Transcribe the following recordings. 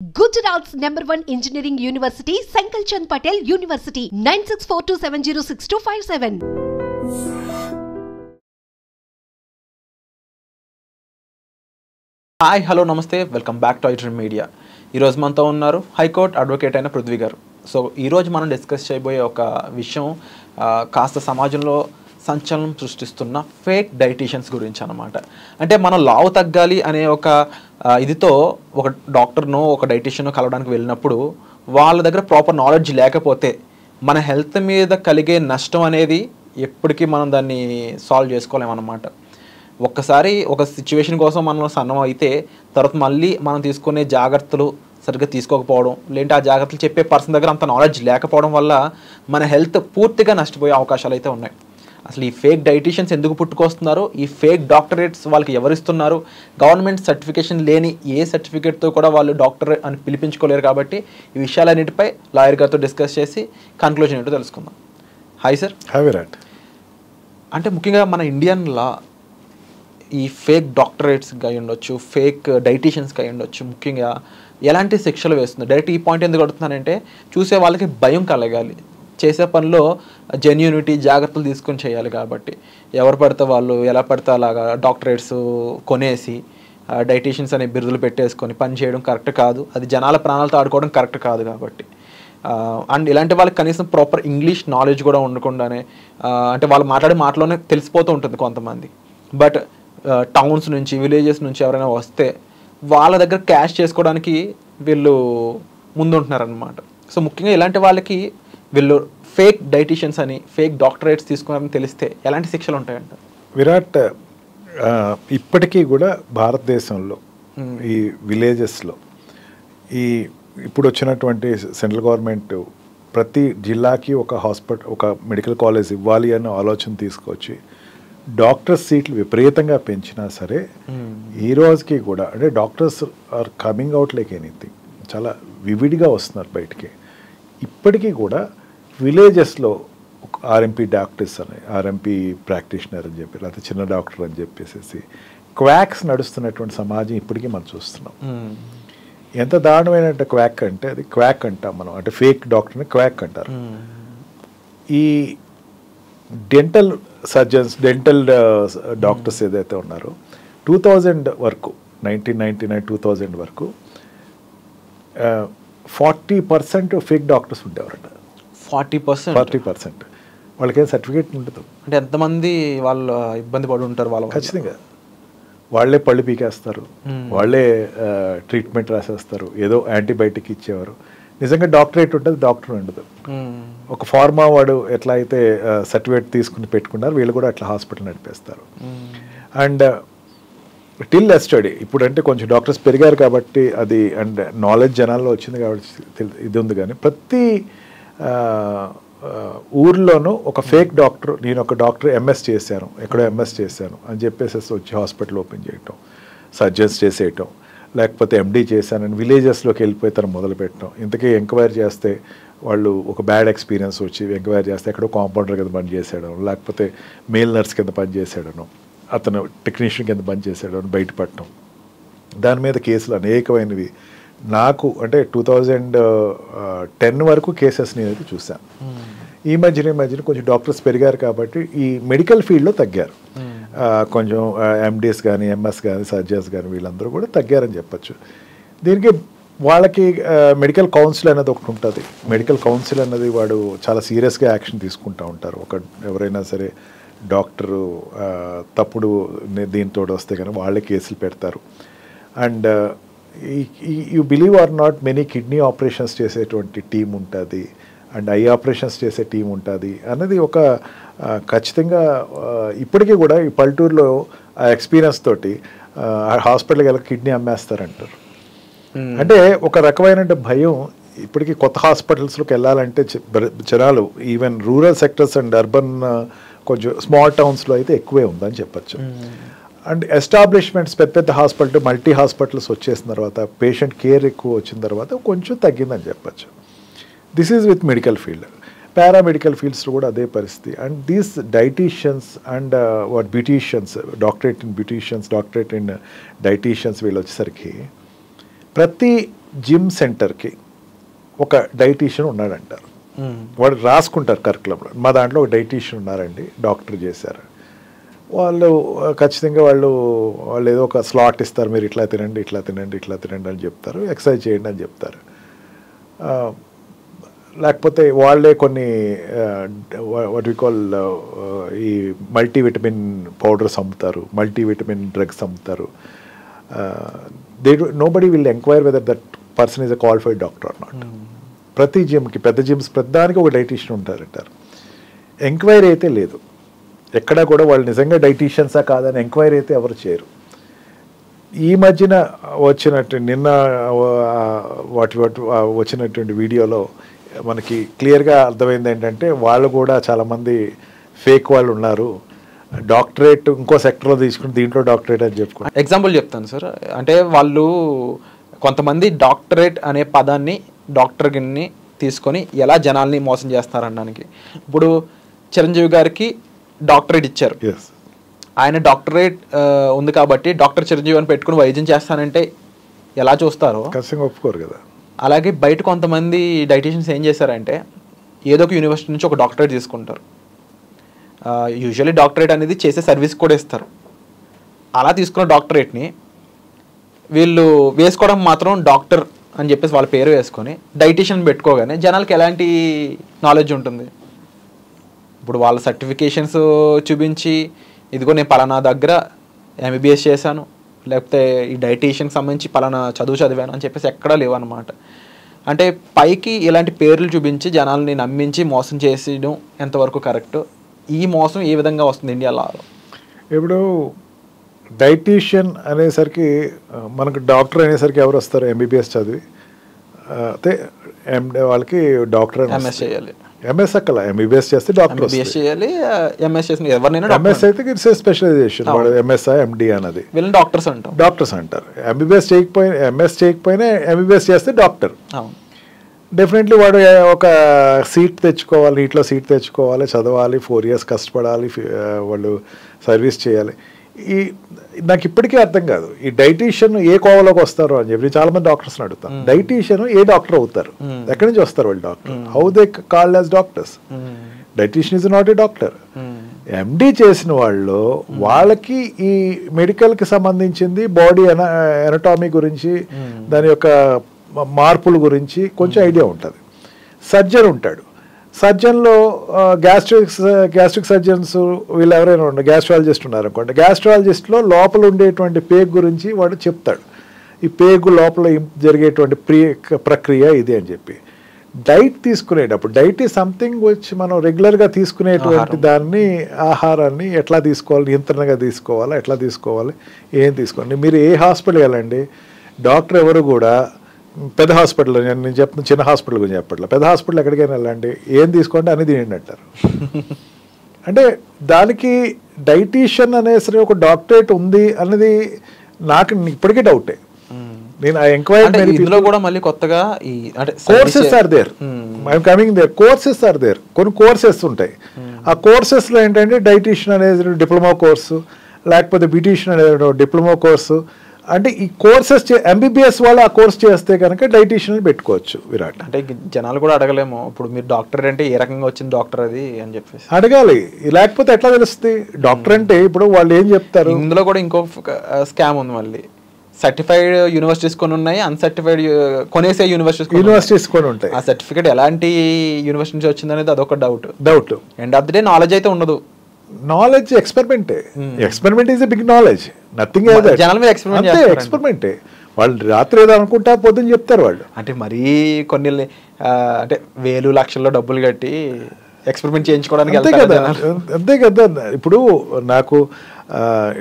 Gujarat's #1 engineering university, Sankalchand Patel University, 9642706257. Hi hello నమస్తే welcome back to iDream media. ఈరోజు మనతో ఉన్నారు high court advocate అయిన పృథ్వీ గారు. సో ఈరోజు మనం డిస్కస్ చేయబోయే ఒక విషయం కాస్త సమాజంలో సంచలనం సృష్టిస్తున్న ఫేక్ డైటీషియన్స్ గురించి అనమాట. అంటే మనం లావు తగ్గాలి అనే ఒక ఇదితో ఒక డాక్టర్ను ఒక డైటీషియన్ను కలవడానికి వెళ్ళినప్పుడు వాళ్ళ దగ్గర ప్రాపర్ నాలెడ్జ్ లేకపోతే మన హెల్త్ మీద కలిగే నష్టం అనేది ఎప్పటికీ మనం దాన్ని సాల్వ్ చేసుకోలేమన్నమాట. ఒక్కసారి ఒక సిచ్యువేషన్ కోసం మనం సన్నం అయితే తర్వాత మళ్ళీ మనం తీసుకునే జాగ్రత్తలు సరిగ్గా తీసుకోకపోవడం, లేదంటే ఆ జాగ్రత్తలు చెప్పే పర్సన్ దగ్గర అంత నాలెడ్జ్ లేకపోవడం వల్ల మన హెల్త్ పూర్తిగా నష్టపోయే అవకాశాలు అయితే ఉన్నాయి. అసలు ఈ ఫేక్ డైటీషియన్స్ ఎందుకు పుట్టుకొస్తున్నారు, ఈ ఫేక్ డాక్టరేట్స్ వాళ్ళకి ఎవరిస్తున్నారు, గవర్నమెంట్ సర్టిఫికేషన్ లేని ఏ సర్టిఫికేట్తో కూడా వాళ్ళు డాక్టర్ అని పిలిపించుకోలేరు. కాబట్టి ఈ విషయాలన్నిటిపై లాయర్ గారితో డిస్కస్ చేసి కన్క్లూజన్ ఏంటో తెలుసుకుందాం. Hi sir. హాయ్ విరాట్. అంటే ముఖ్యంగా మన ఇండియన్ లా ఈ ఫేక్ డాక్టరేట్స్కి అయి ఉండొచ్చు, ఫేక్ డైటీషియన్స్కి అయి ఉండొచ్చు, ముఖ్యంగా ఎలాంటి శిక్షలు వేస్తుంది? డైరెక్ట్ ఈ పాయింట్ ఎందుకు అడుగుతున్నానంటే చూసే వాళ్ళకి భయం కలగాలి, చేసే పనిలో జెన్యూనిటీ జాగ్రత్తలు తీసుకొని చేయాలి. కాబట్టి ఎవరు పడితే వాళ్ళు ఎలా పడితే అలాగా డాక్టరేట్స్ కొనేసి డైటీషియన్స్ అనే బిరుదులు పెట్టేసుకొని పని చేయడం కరెక్ట్ కాదు. అది జనాల ప్రాణాలతో ఆడుకోవడం కరెక్ట్ కాదు. కాబట్టి అండ్ ఇలాంటి వాళ్ళకి కనీసం ప్రాపర్ ఇంగ్లీష్ నాలెడ్జ్ కూడా ఉండకుండానే అంటే వాళ్ళు మాట్లాడే మాటలోనే తెలిసిపోతూ ఉంటుంది కొంతమంది. బట్ టౌన్స్ నుంచి విలేజెస్ నుంచి ఎవరైనా వస్తే వాళ్ళ దగ్గర క్యాష్ చేసుకోవడానికి వీళ్ళు ముందుంటున్నారనమాట. సో ముఖ్యంగా ఇలాంటి వాళ్ళకి వీళ్ళు ఫేక్ డైటీషియన్స్ అని ఫేక్ డాక్టరేట్స్ తీసుకున్నారని తెలిస్తే ఎలాంటి శిక్షలు ఉంటాయంట? విరాట్, ఇప్పటికీ కూడా భారతదేశంలో ఈ విలేజెస్లో ఇప్పుడు వచ్చినటువంటి సెంట్రల్ గవర్నమెంట్ ప్రతి జిల్లాకి ఒక హాస్పిటల్, ఒక మెడికల్ కాలేజ్ ఇవ్వాలి అన్న ఆలోచన తీసుకొచ్చి డాక్టర్స్ సీట్లు విపరీతంగా పెంచినా సరే ఈ రోజుకి కూడా అంటే doctors are coming out like anything, చాలా వివిడిగా వస్తున్నారు బయటికి. ఇప్పటికీ కూడా విలేజెస్లో ఆర్ఎంపీ డాక్టర్స్ అని, ఆర్ఎంపీ ప్రాక్టీషనర్ అని చెప్పి, లేకపోతే చిన్న డాక్టర్ అని చెప్పేసి క్వాక్స్ నడుస్తున్నటువంటి సమాజం ఇప్పటికీ మనం చూస్తున్నాం. ఎంత దారుణమైన క్వాక్ అంటే అది క్వాక్ అంటాం మనం, అంటే ఫేక్ డాక్టర్ని క్వాక్ అంటారు. ఈ డెంటల్ సర్జన్స్, డెంటల్ డాక్టర్స్ ఏదైతే ఉన్నారో 2000 వరకు, 1999 2000 వరకు 40% ఫేక్ డాక్టర్స్ ఉండేవారట. 40% వాళ్ళకేం సర్టిఫికేట్ ఉండదు. అంటే ఎంతమంది వాళ్ళు ఇబ్బంది పడి ఉంటారు వాళ్ళు. ఖచ్చితంగా వాళ్ళే పళ్ళు పీకేస్తారు, వాళ్ళే ట్రీట్మెంట్ రాసేస్తారు, ఏదో యాంటీబయాటిక్ ఇచ్చేవారు. నిజంగా డాక్టరేట్ ఉంటుంది, డాక్టర్ ఉండదు. ఒక ఫార్మా వాడు ఎట్లా అయితే సర్టిఫికేట్ తీసుకుని పెట్టుకున్నారు, వీళ్ళు కూడా అట్లా హాస్పిటల్ నడిపేస్తారు. అండ్ టిల్ ఎస్టడీ ఇప్పుడు అంటే కొంచెం డాక్టర్స్ పెరిగారు కాబట్టి అది, అండ్ నాలెడ్జ్ జనాల్లో వచ్చింది కాబట్టి ఇది ఉంది. కానీ ప్రతి ఊర్లోనూ ఒక ఫేక్ డాక్టర్, నేను ఒక డాక్టర్ ఎంఎస్ చేశాను, ఎక్కడో ఎంఎస్ చేశాను అని చెప్పేసి వచ్చి హాస్పిటల్ ఓపెన్ చేయటం, సర్జన్స్ చేసేయటం, లేకపోతే ఎండీ చేశానని విలేజెస్లోకి వెళ్ళిపోయి తను మొదలుపెట్టడం. ఇంతకీ ఎంక్వైరీ చేస్తే వాళ్ళు ఒక బ్యాడ్ ఎక్స్పీరియన్స్ వచ్చి ఎంక్వైరీ చేస్తే ఎక్కడో కాంపౌండర్ కింద పని చేసాడను, లేకపోతే మేల్ నర్స్ కింద పని చేసాడను, అతను టెక్నీషియన్ కింద పని చేసాడని బయటపడటం. దాని మీద కేసులు అనేకమైనవి. నాకు అంటే 2010 వరకు కేసెస్ నేనైతే చూశాను. ఈ మధ్యన కొంచెం డాక్టర్స్ పెరిగారు కాబట్టి ఈ మెడికల్ ఫీల్డ్లో తగ్గారు కొంచెం. ఎండీస్ కానీ, ఎంఎస్ కానీ, సర్జన్స్ కానీ వీళ్ళందరూ కూడా తగ్గారని చెప్పచ్చు. దీనికి వాళ్ళకి మెడికల్ కౌన్సిల్ అనేది ఒకటి ఉంటుంది. మెడికల్ కౌన్సిల్ అన్నది వాడు చాలా సీరియస్గా యాక్షన్ తీసుకుంటూ ఉంటారు. ఎవరైనా సరే డాక్టరు తప్పుడు దీంతో వస్తే కానీ వాళ్ళే కేసులు పెడతారు. And you believe are not, many kidney operations చేసేటువంటి టీం ఉంటుంది, అండ్ ఐ ఆపరేషన్స్ చేసే టీం ఉంటుంది అన్నది ఒక ఖచ్చితంగా ఇప్పటికీ కూడా ఈ పల్లెటూరులో ఆ ఎక్స్పీరియన్స్ తోటి హాస్పిటల్కి వెళ్ళి కిడ్నీ అమ్మేస్తారంటారు. అంటే ఒక రకమైన భయం ఇప్పటికీ కొత్త హాస్పిటల్స్లోకి వెళ్ళాలంటే జనాలు, even rural sectors and urban కొంచెం స్మాల్ టౌన్స్లో అయితే ఎక్కువే ఉందని చెప్పచ్చు. అండ్ ఎస్టాబ్లిష్మెంట్స్, పెద్ద పెద్ద హాస్పిటల్, మల్టీ హాస్పిటల్స్ వచ్చేసిన తర్వాత, పేషెంట్ కేర్ ఎక్కువ వచ్చిన తర్వాత కొంచెం తగ్గిందని చెప్పచ్చు. This is with medical field. Paramedical ఫీల్డ్స్లో కూడా అదే పరిస్థితి. And these dietitians and beauticians, doctorate in beauticians, doctorate in dietitians వీళ్ళు వచ్చేసరికి ప్రతి జిమ్ సెంటర్కి ఒక డైటీషియన్ ఉన్నాడంటారు. వాడు రాసుకుంటారు కరికులంలో, మా దాంట్లో ఒక డైటీషియన్ ఉన్నారండి, డాక్టర్ చేశారు. వాళ్ళు ఖచ్చితంగా వాళ్ళు ఏదో ఒక స్లాట్ ఇస్తారు, మీరు ఇట్లా తినండి ఇట్లా తినండి ఇట్లా తినండి అని చెప్తారు, ఎక్సర్సైజ్ చేయండి అని చెప్తారు. లేకపోతే వాళ్ళే కొన్ని వాట్ వి కాల్ ఈ మల్టీవిటమిన్ పౌడర్స్ అమ్ముతారు, మల్టీవిటమిన్ డ్రగ్స్ అమ్ముతారు. Nobody will enquire whether that person is a qualified doctor or not. ప్రతి జిమ్కి, పెద్ద జిమ్స్ ప్రతిదానికి ఒక డైటీషియన్ ఉంటారంటారు. ఎంక్వైరీ అయితే లేదు ఎక్కడా కూడా, వాళ్ళు నిజంగా డైటీషియన్సా కాదని ఎంక్వైరీ అయితే ఎవరు చేయరు. ఈ మధ్యన నిన్న వచ్చినటువంటి వీడియోలో మనకి క్లియర్గా అర్థమైంది ఏంటంటే, వాళ్ళు కూడా చాలామంది ఫేక్ వాళ్ళు ఉన్నారు, డాక్టరేట్ ఇంకో సెక్టర్లో తీసుకుని దీంట్లో డాక్టరేట్ అని చెప్పుకున్నారు. ఎగ్జాంపుల్ చెప్తాను సార్. అంటే వాళ్ళు కొంతమంది డాక్టరేట్ అనే పదాన్ని, డాక్టర్ని తీసుకొని ఎలా జనాల్ని మోసం చేస్తారనడానికి. ఇప్పుడు చిరంజీవి గారికి డాక్టరేట్ ఇచ్చారు, ఆయన డాక్టరేట్ ఉంది కాబట్టి డాక్టర్ చిరంజీవి అని పెట్టుకుని వైద్యం చేస్తానంటే ఎలా చూస్తారో ఖచ్చితంగా ఒప్పుకోరు కదా. అలాగే బయట కొంతమంది డైటీషియన్స్ ఏం చేశారంటే, ఏదో ఒక యూనివర్సిటీ నుంచి ఒక డాక్టరేట్ తీసుకుంటారు. యూజువల్లీ డాక్టరేట్ అనేది చేసే సర్వీస్ కూడా ఇస్తారు. అలా తీసుకున్న డాక్టరేట్ని వీళ్ళు వేసుకోవడం మాత్రం డాక్టర్ అని చెప్పేసి వాళ్ళ పేరు వేసుకొని డైటీషియన్ పెట్టుకోగానే జనాలకి ఎలాంటి నాలెడ్జ్ ఉంటుంది? ఇప్పుడు వాళ్ళ సర్టిఫికేషన్స్ చూపించి, ఇదిగో నేను పలానా దగ్గర ఎంబీబీఎస్ చేశాను, లేకపోతే ఈ డైటీషియన్కి సంబంధించి పలానా చదువు చదివాను అని చెప్పేసి ఎక్కడా లేవన్నమాట. అంటే పైకి ఇలాంటి పేర్లు చూపించి జనాల్ని నమ్మించి మోసం చేసేయడం ఎంతవరకు కరెక్ట్? ఈ మోసం ఏ విధంగా వస్తుంది ఇండియాలో? ఇప్పుడు డైటీషియన్ అనేసరికి మనకు డాక్టర్ అనేసరికి ఎవరు వస్తారు? ఎంబీబీఎస్ చదివి అయితే వాళ్ళకి డాక్టర్ ఎంఎస్ చేయాలి. ఎంఎస్ అక్కల ఎంబీబీఎస్ చేస్తే డాక్టర్ చేయాలి. ఎంఎస్ అయితే ఇట్స్ స్పెషలైజేషన్, ఎంఎస్ ఎండి అన్నది వీళ్ళని డాక్టర్స్ అంటారు. డాక్టర్స్ అంటారు. ఎంబీబీఎస్ చేయకపోయినా, ఎంఎస్ చేయకపోయినా ఎంబీబీఎస్ చేస్తే డాక్టర్. డెఫినెట్లీ వాడు ఒక సీట్ తెచ్చుకోవాలి, నీటిలో సీట్ తెచ్చుకోవాలి, చదవాలి, 4 years కష్టపడాలి, వాళ్ళు సర్వీస్ చేయాలి. నాకు ఇప్పటికీ అర్థం కాదు ఈ డైటీషియన్ ఏ కోవలోకి వస్తారు అని చెప్పి. చాలా మంది డాక్టర్స్ని అడుగుతాను, డైటీషియన్ ఏ డాక్టర్ అవుతారు, ఎక్కడి నుంచి వస్తారు వాళ్ళు doctor, how they called as doctors? Dietitian is not a doctor. MD చేసిన వాళ్ళు, వాళ్ళకి ఈ మెడికల్కి సంబంధించింది బాడీ ఎనటామీ గురించి, దాని యొక్క మార్పుల గురించి కొంచెం ఐడియా ఉంటుంది. సర్జన్ ఉంటాడు, సర్జన్లో గ్యాస్ట్రిక్ సర్జన్స్ వీళ్ళు ఎవరైనా ఉన్నారు, గ్యాస్ట్రాలజిస్ట్ ఉన్నారనుకోండి, గ్యాస్ట్రాలజిస్ట్లో లోపల ఉండేటువంటి పేగు గురించి వాడు చెప్తాడు, ఈ పేగు లోపల జరిగేటువంటి ప్రక్రియ ఇది అని చెప్పి. డైట్ తీసుకునేటప్పుడు, డైట్ ఈజ్ సంథింగ్ విచ్ మనం రెగ్యులర్గా తీసుకునేటువంటి దాన్ని, ఆహారాన్ని ఎట్లా తీసుకోవాలి, నియంత్రణగా తీసుకోవాలా, ఎట్లా తీసుకోవాలి, ఏం తీసుకోవాలి. మీరు ఏ హాస్పిటల్కి వెళ్ళండి, డాక్టర్ ఎవరు కూడా పెద్ద హాస్పిటల్, నేను చెప్తున్నా చిన్న హాస్పిటల్ గురించి చెప్పట్లేదు, పెద్ద హాస్పిటల్ ఎక్కడికైనా వెళ్ళండి, ఏం తీసుకోండి అని తినండి అంటారు. అంటే దానికి డైటీషియన్ అనేసరి ఒక డాక్టరేట్ ఉంది అనేది నాకు ఇప్పటికీ డౌటే. నేను ఇందులో కూడా మళ్ళీ కొత్తగా ఈ అంటే courses are there, I'm coming there, courses are there, కొన్ని కోర్సెస్ ఉంటాయి. ఆ కోర్సెస్లో ఏంటంటే డైటీషియన్ అనేది డిప్లొమా కోర్సు, లేకపోతే బ్యూటీషియన్ అనేది డిప్లొమా కోర్సు. అంటే ఈ కోర్సెస్ ఎంబీబీఎస్ వాళ్ళు ఆ కోర్స్ చేస్తే కనుక డైటీషియన్ పెట్టుకోవచ్చు. విరాట్ అంటే జనాలు కూడా అడగలేము, ఇప్పుడు మీరు డాక్టర్ అంటే ఏ రకంగా వచ్చింది డాక్టర్ అది అని చెప్పేసి అడగాలి, లేకపోతే ఎట్లా తెలుస్తుంది డాక్టర్ అంటే? ఇప్పుడు వాళ్ళు ఏం చెప్తారు? ఇందులో కూడా ఇంకో స్కామ్ ఉంది మళ్ళీ. సర్టిఫైడ్ యూనివర్సిటీస్ కొన్ని ఉన్నాయి, అన్సర్టిఫైడ్ కొనేసే యూనివర్సిటీస్ కొన్ని ఉంటాయి. ఆ సర్టిఫికేట్ ఎలాంటి యూనివర్సిటీ నుంచి వచ్చింది అనేది అదొక doubt. End of the day knowledge అయితే ఉండదు. నాలెడ్జ్ ఎక్స్పెరిమెంటే, experiment is a big knowledge, nothing ఎక్స్పెరిమెంటే. వాళ్ళు రాత్రి ఏదో అనుకుంటా పొద్దున్న చెప్తారు వాళ్ళు. అంటే మరీ కొన్ని అంటే 1000 లక్షల్లో డబ్బులు కట్టి ఎక్స్పెరిమెంట్ చేయించుకోవడానికి అంతే కదా. ఇప్పుడు నాకు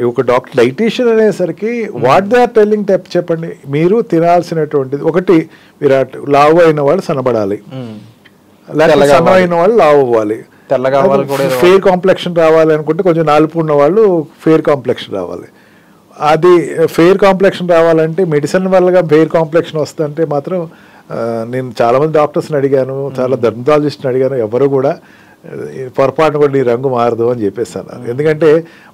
ఒక డాక్టర్ డైటీషియన్ అనేసరికి వాట్ దే ఆర్ టెల్లింగ్ చెప్పండి. మీరు తినాల్సినటువంటిది ఒకటి, విరాట్ లావు అయిన వాళ్ళు సన్నబడాలి, లేకపోతే సన్న అయిన వాళ్ళు లావు అవ్వాలి, ఫెయిర్ కాంప్లెక్షన్ రావాలి అనుకుంటే కొంచెం నాలుపు ఉన్న వాళ్ళు ఫెయిర్ కాంప్లెక్షన్ రావాలి. అది ఫెయిర్ కాంప్లెక్షన్ రావాలంటే మెడిసిన్ వల్లగా ఫెయిర్ కాంప్లెక్షన్ వస్తుందంటే మాత్రం నేను చాలామంది డాక్టర్స్ని అడిగాను, చాలా డెర్మటాలజిస్ట్ని అడిగాను, ఎవరు కూడా పొరపాటున కూడా నీ రంగు మారదు అని చెప్పేసి అన్నారు. ఎందుకంటే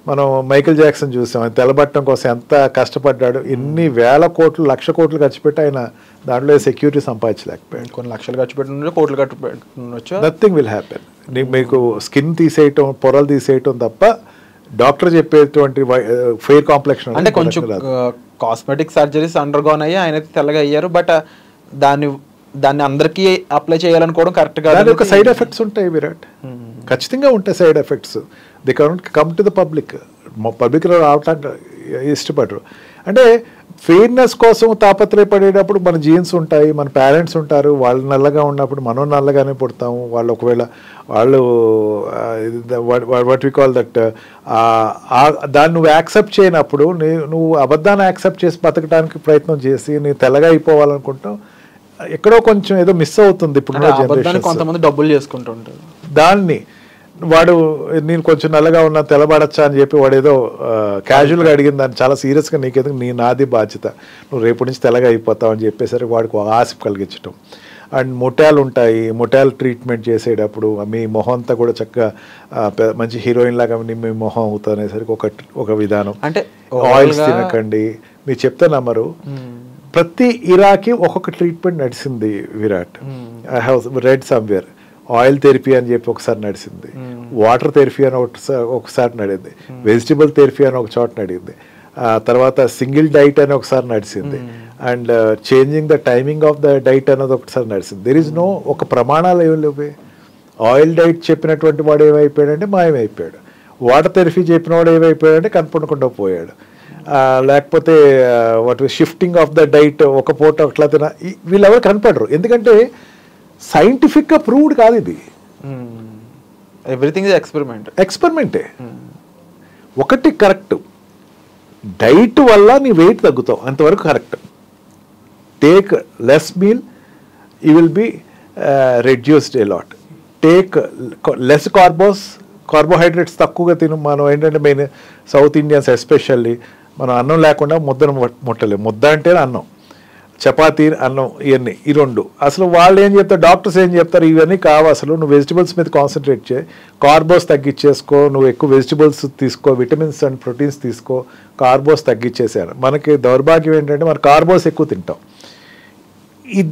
మనం మైకేల్ జాక్సన్ చూసాం, ఆయన తెల్లబట్టం కోసం ఎంత కష్టపడ్డాడు, ఎన్ని వేల కోట్లు 1,00,000 కోట్లు ఖర్చు పెట్టి ఆయన దాంట్లో సెక్యూరిటీ సంపాదించలేకపోయాడు. కొన్ని లక్షలు ఖర్చు పెట్టిన కోట్లు ఖర్చు పెట్టవచ్చు, నథింగ్ విల్ హ్యాపెన్. మీకు స్కిన్ తీసేయటం, పొరలు తీసేయటం తప్ప డాక్టర్ చెప్పేటువంటి ఫెయిర్ కాంప్లెక్షన్ అంటే కొంచెం కాస్మెటిక్ సర్జరీస్ అండర్గోన్ అయ్యి ఆయన తెల్లగా అయ్యారు. బట్ దాన్ని అందరికీ అప్లై చేయాలనుకోవడం కరెక్ట్ గా ఒక సైడ్ ఎఫెక్ట్స్ ఉంటాయి విరాట్, ఖచ్చితంగా ఉంటాయి side effects. The can't come to the public రావటానికి ఇష్టపడరు. అంటే ఫెయిర్నెస్ కోసం తాపత్రయపడేటప్పుడు మన జీన్స్ ఉంటాయి, మన పేరెంట్స్ ఉంటారు, వాళ్ళు నల్లగా ఉన్నప్పుడు మనం నల్లగానే పుడతాము. వాళ్ళు ఒకవేళ వాళ్ళు వాట్ వి కాల్ దట్ దాన్ని నువ్వు యాక్సెప్ట్ చేయనప్పుడు నువ్వు అబద్ధాన్ని యాక్సెప్ట్ చేసి బతకడానికి ప్రయత్నం చేసి నువ్వు తెల్లగా అయిపోవాలనుకుంటావు, ఎక్కడో కొంచెం ఏదో మిస్ అవుతుంది. ఇప్పుడు కొంతమంది డబ్బులు చేసుకుంటుంటారు దాన్ని. వాడు నేను కొంచెం నల్లగా ఉన్నా తెల్లబడచ్చా అని చెప్పి వాడు ఏదో క్యాజువల్గా అడిగిన దాన్ని చాలా సీరియస్గా నీకెందుకు, నాది బాధ్యత, నువ్వు రేపు నుంచి తెల్లగా అయిపోతావు అని చెప్పేసరికి వాడికి ఆశ కలిగించడం. అండ్ ముఠాలు ఉంటాయి, ముఠాలు ట్రీట్మెంట్ చేసేటప్పుడు మీ మొహం అంతా కూడా చక్కగా మంచి హీరోయిన్ లాగా మీ మొహం అవుతుంది అనేసరికి ఒక విధానం. అంటే ఆయిల్స్ తినకండి, మీరు చెప్తే నమ్మరు. ప్రతి ఇరాకి ఒక్కొక్క ట్రీట్మెంట్ నడిచింది Virat. I have read somewhere. Oil therapy అని చెప్పి ఒకసారి నడిచింది, వాటర్ థెరపీ అని ఒకసారి నడింది, వెజిటబుల్ థెరపీ అని ఒక చోట నడింది, తర్వాత సింగిల్ డైట్ అని ఒకసారి నడిచింది, and changing the timing of the diet అనేది ఒకసారి నడిచింది. దెర్ ఈజ్ నో ఒక ప్రమాణాలు ఏమి లేవు. ఆయిల్ డైట్ చెప్పినటువంటి వాడు ఏమైపోయాడంటే మాయమైపోయాడు, వాటర్ థెరపీ చెప్పిన వాడు ఏమైపోయాడంటే కనపడకుండా పోయాడు, లేకపోతే what shifting of the diet ఒక పూట అట్లా తిన వీళ్ళెవరు కనపడరు. ఎందుకంటే సైంటిఫిక్గా ప్రూవ్డ్ కాదు ఇది, ఎవ్రీథింగ్ ఎక్స్పెరిమెంటే. ఒకటి కరెక్ట్, డైట్ వల్ల నీ వెయిట్ తగ్గుతావు, అంతవరకు correct. Take less meal, you will be reduced a lot. Take less carbohydrates తక్కువగా తిను. మనం ఏంటంటే మెయిన్ సౌత్ ఇండియన్స్ ఎస్పెషల్లీ మనం అన్నం లేకుండా ముద్దను ముట్టలేము. ముద్ద అంటే అన్నం, చపాతీ అన్నం, ఇవన్నీ ఈ రెండు. అసలు వాళ్ళు ఏం చెప్తారు, డాక్టర్స్ ఏం చెప్తారు, ఇవన్నీ కావు, అసలు నువ్వు వెజిటబుల్స్ మీద కాన్సన్ట్రేట్ చేయి, కార్బోస్ తగ్గించేసుకో, నువ్వు ఎక్కువ వెజిటబుల్స్ తీసుకో, విటమిన్స్ అండ్ ప్రోటీన్స్ తీసుకో, కార్బోస్ తగ్గించేసారు. మనకి దౌర్భాగ్యం ఏంటంటే మనం కార్బోస్ ఎక్కువ తింటాం.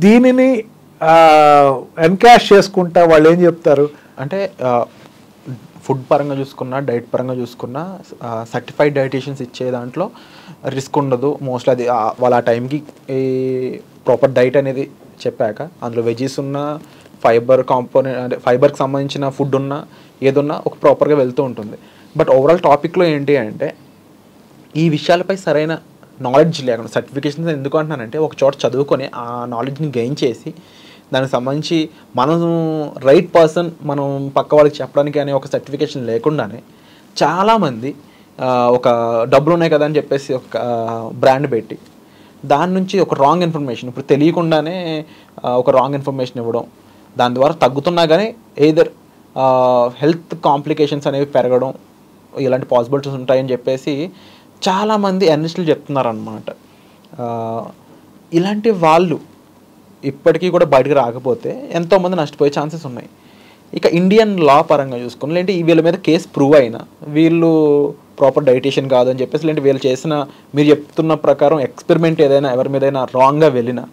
దీనిని ఎన్కాష్ చేసుకుంటా వాళ్ళు ఏం చెప్తారు అంటే ఫుడ్ పరంగా చూసుకున్నా, డైట్ పరంగా చూసుకున్నా, సర్టిఫైడ్ డైటీషియన్స్ ఇచ్చే దాంట్లో రిస్క్ ఉండదు మోస్ట్లీ. అది వాళ్ళ ఆ టైంకి ప్రాపర్ డైట్ అనేది చెప్పాక అందులో వెజీస్ ఉన్న, ఫైబర్ కాంపోనెంట్ అంటే ఫైబర్కి సంబంధించిన ఫుడ్ ఉన్నా, ఏదున్నా ఒక ప్రాపర్గా వెళ్తూ ఉంటుంది. బట్ ఓవరాల్ టాపిక్లో ఏంటి అంటే ఈ విషయాలపై సరైన నాలెడ్జ్ లేకుండా, సర్టిఫికేషన్స్ ఎందుకు అంటున్నానంటే ఒక చోట చదువుకొని ఆ నాలెడ్జ్ని గెయిన్ చేసి దానికి సంబంధించి మనం రైట్ పర్సన్ మనం పక్క వాళ్ళకి చెప్పడానికి అనే ఒక సర్టిఫికేషన్ లేకుండానే చాలామంది ఒక డబ్బులు ఉన్నాయి కదా అని చెప్పేసి ఒక బ్రాండ్ పెట్టి దాని నుంచి ఒక రాంగ్ ఇన్ఫర్మేషన్, ఇప్పుడు తెలియకుండానే ఒక రాంగ్ ఇన్ఫర్మేషన్ ఇవ్వడం, దాని ద్వారా తగ్గుతున్నా కానీ ఎయిదర్ హెల్త్ కాంప్లికేషన్స్ అనేవి పెరగడం, ఇలాంటి పాసిబిలిటీస్ ఉంటాయని చెప్పేసి చాలామంది అనలిస్టులు చెప్తున్నారన్నమాట. ఇలాంటి వాళ్ళు ఇప్పటికీ కూడా బయటకు రాకపోతే ఎంతోమంది నష్టపోయే ఛాన్సెస్ ఉన్నాయి. ఇక ఇండియన్ లా పరంగా చూసుకుని లేదంటే వీళ్ళ మీద కేసు ప్రూవ్ అయినా వీళ్ళు ప్రాపర్ డైటీషియన్ కాదని చెప్పేసి లేదంటే వీళ్ళు చేసిన మీరు చెప్తున్న ప్రకారం ఎక్స్పెరిమెంట్ ఏదైనా ఎవరి మీదైనా రాంగ్గా వెళ్ళినా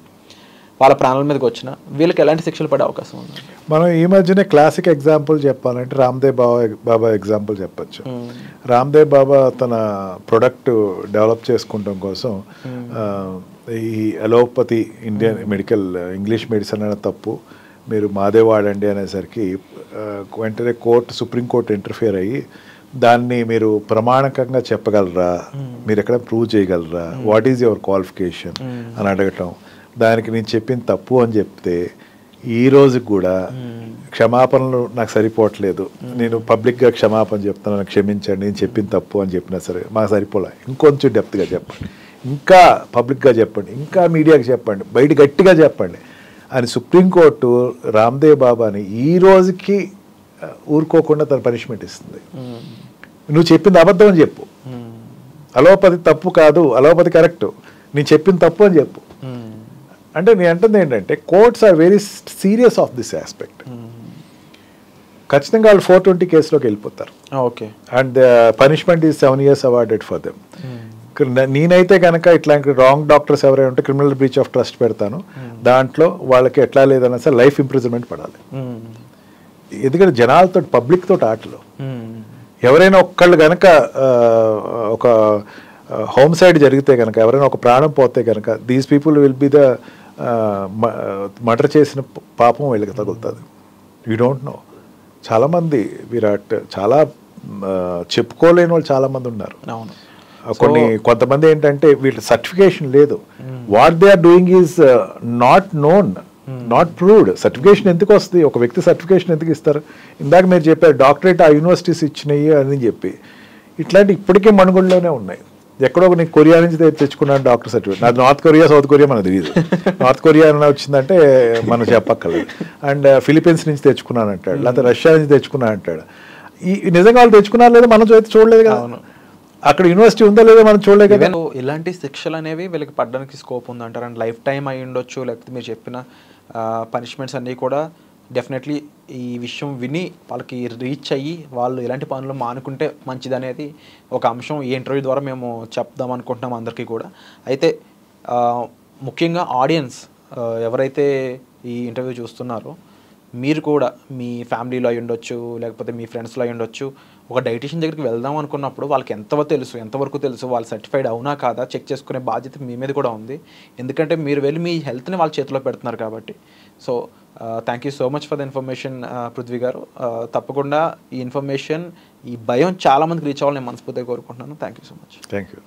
వాళ్ళ ప్రాణాల మీదకి వచ్చినా వీళ్ళకి ఎలాంటి శిక్షలు పడే అవకాశం ఉంది? మనం ఈ మధ్యనే క్లాసిక్ ఎగ్జాంపుల్ చెప్పాలంటే రామ్దేవ్ బాబా ఎగ్జాంపుల్ చెప్పచ్చు. రామ్దేవ్ బాబా తన ప్రొడక్ట్ డెవలప్ చేసుకుంటాం కోసం ఈ allopathy Indian medical English medicine అనే తప్పు, మీరు మాదే వాడండి అనేసరికి వెంటనే సుప్రీంకోర్టు ఇంటర్ఫియర్ అయ్యి దాన్ని మీరు ప్రమాణకంగా చెప్పగలరా, మీరు ఎక్కడ ప్రూవ్ చేయగలరా, వాట్ ఈజ్ యువర్ క్వాలిఫికేషన్ అని అడగటం, దానికి నేను చెప్పింది తప్పు అని చెప్తే ఈ రోజుకి కూడా క్షమాపణలు నాకు సరిపోవట్లేదు, నేను పబ్లిక్గా క్షమాపణ చెప్తాను, నాకు క్షమించండి, నేను చెప్పింది తప్పు అని చెప్పినా సరే మాకు సరిపోలే, ఇంకొంచెం డెప్త్గా చెప్పండి, ఇంకా పబ్లిక్గా చెప్పండి, ఇంకా మీడియాకి చెప్పండి, బయట గట్టిగా చెప్పండి అని సుప్రీంకోర్టు రామ్దేవ్ బాబాని ఈ రోజుకి ఊరుకోకుండా తన పనిష్మెంట్ ఇస్తుంది. నువ్వు చెప్పింది అబద్ధం అని చెప్పు, అలోపతి తప్పు కాదు, అలోపతి కరెక్ట్, నేను చెప్పింది తప్పు అని చెప్పు. అంటే నేను అంటుంది ఏంటంటే courts are very serious of this aspect. ఖచ్చితంగా వాళ్ళు 420 కేసులోకి వెళ్ళిపోతారు. Okay. And punishment is 7 years awarded for them. నేనైతే కనుక ఇట్లాంటి రాంగ్ డాక్టర్స్ ఎవరైనా ఉంటే క్రిమినల్ బ్రీచ్ ఆఫ్ ట్రస్ట్ పెడతాను. దాంట్లో వాళ్ళకి ఎట్లా లేదన్నా సరే లైఫ్ ఇంప్రిజన్మెంట్ పడాలి. ఎందుకంటే జనాలతో పబ్లిక్ తోటి ఆటలు. ఎవరైనా ఒక్కళ్ళు కనుక ఒక హోమ్సైడ్ జరిగితే కనుక, ఎవరైనా ఒక ప్రాణం పోతే కనుక, these people will be the murder చేసిన పాపం వీళ్ళకి తగులుతుంది. You don't know. చాలామంది విరాట్ చాలా చెప్పుకోలేని వాళ్ళు చాలామంది ఉన్నారు. కొంతమంది ఏంటంటే వీళ్ళ సర్టిఫికేషన్ లేదు. What they are doing is not known, not proved. Certification ఎందుకు వస్తుంది? ఒక వ్యక్తి సర్టిఫికేషన్ ఎందుకు ఇస్తారు? ఇందాక మీరు చెప్పారు డాక్టరేట్ ఆ యూనివర్సిటీస్ ఇచ్చినాయి అని చెప్పి. ఇట్లాంటి ఇప్పటికే మనుగోడులోనే ఉన్నాయి. ఎక్కడో నీకు కొరియా నుంచి తెచ్చుకున్నాను డాక్టర్ సర్టిఫికేట్. నాది నార్త్ కొరియా, సౌత్ కొరియా మనకు తెలియదు. నార్త్ కొరియా అని వచ్చిందంటే మనం చెప్పక్కర్లేదు. అండ్ ఫిలిపీన్స్ నుంచి తెచ్చుకున్నాను అంటాడు, లేకపోతే రష్యా నుంచి తెచ్చుకున్నాను అంటాడు. ఈ నిజంగా వాళ్ళు తెచ్చుకున్నారు లేదా మనం చూడలేదు కదా. అక్కడ యూనివర్సిటీ ఉందా లేదా మనం చూడలేదు కదా. ఇలాంటి శిక్షలు అనేవి వీళ్ళకి పడడానికి స్కోప్ ఉంది అంటారు. అండ్ లైఫ్ టైం అయి ఉండొచ్చు, లేకపోతే మీరు చెప్పిన పనిష్మెంట్స్ అన్నీ కూడా డెఫినెట్లీ ఈ విషయం విని వాళ్ళకి రీచ్ అయ్యి వాళ్ళు ఇలాంటి పనులు మానుకుంటే మంచిది అనేది ఒక అంశం ఈ ఇంటర్వ్యూ ద్వారా మేము చెప్దాం అనుకుంటున్నాం అందరికీ కూడా. అయితే ముఖ్యంగా ఆడియన్స్ ఎవరైతే ఈ ఇంటర్వ్యూ చూస్తున్నారో, మీరు కూడా మీ ఫ్యామిలీలో అయి ఉండొచ్చు, లేకపోతే మీ ఫ్రెండ్స్లో అయి ఉండొచ్చు, ఒక డైటీషియన్ దగ్గరికి వెళ్దాం అనుకున్నప్పుడు వాళ్ళకి ఎంతవరకు తెలుసు వాళ్ళు సర్టిఫైడ్ అవునా కాదా చెక్ చేసుకునే బాధ్యత మీ మీద కూడా ఉంది. ఎందుకంటే మీరు వెళ్ళి మీ హెల్త్ని వాళ్ళ చేతిలో పెడుతున్నారు కాబట్టి. So thank you so much for the information Prithvi గారు. తప్పకుండా ఈ ఇన్ఫర్మేషన్, ఈ భయం చాలామందికి రీచ్ అవ్వాలని నేను మనస్ఫూర్తిగా కోరుకుంటున్నాను. Thank you so much. Thank you.